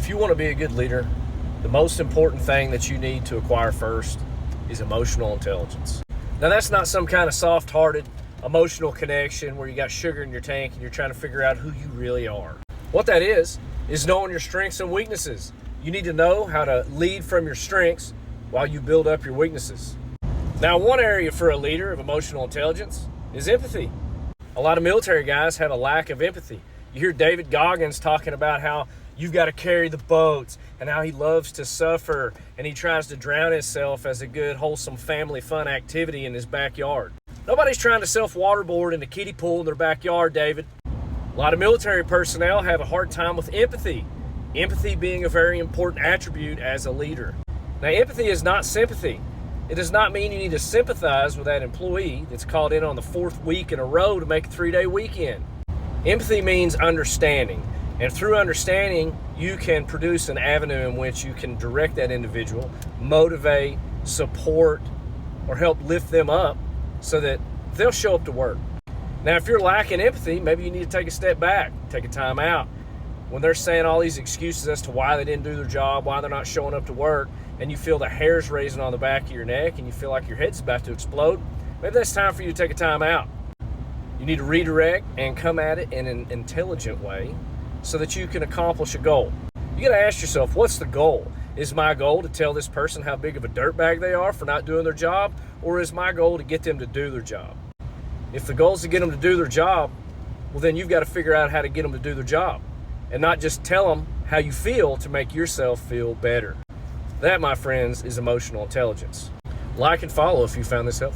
If you want to be a good leader, the most important thing that you need to acquire first is emotional intelligence. Now, that's not some kind of soft-hearted emotional connection where you got sugar in your tank and you're trying to figure out who you really are. What that is knowing your strengths and weaknesses. You need to know how to lead from your strengths while you build up your weaknesses. Now, one area for a leader of emotional intelligence is empathy. A lot of military guys have a lack of empathy. You hear David Goggins talking about how you've got to carry the boats and how he loves to suffer and he tries to drown himself as a good, wholesome family fun activity in his backyard. Nobody's trying to self-waterboard in a kiddie pool in their backyard, David. A lot of military personnel have a hard time with empathy. Empathy being a very important attribute as a leader. Now, empathy is not sympathy. It does not mean you need to sympathize with that employee that's called in on the 4th week in a row to make a 3-day weekend. Empathy means understanding. And through understanding, you can produce an avenue in which you can direct that individual, motivate, support, or help lift them up so that they'll show up to work. Now, if you're lacking empathy, maybe you need to take a step back, take a time out. When they're saying all these excuses as to why they didn't do their job, why they're not showing up to work, and you feel the hairs raising on the back of your neck and you feel like your head's about to explode, maybe that's time for you to take a time out. You need to redirect and come at it in an intelligent way so that you can accomplish a goal. You got to ask yourself, what's the goal? Is my goal to tell this person how big of a dirtbag they are for not doing their job, or is my goal to get them to do their job? If the goal is to get them to do their job, well, then you've got to figure out how to get them to do their job and not just tell them how you feel to make yourself feel better. That, my friends, is emotional intelligence. Like and follow if you found this helpful.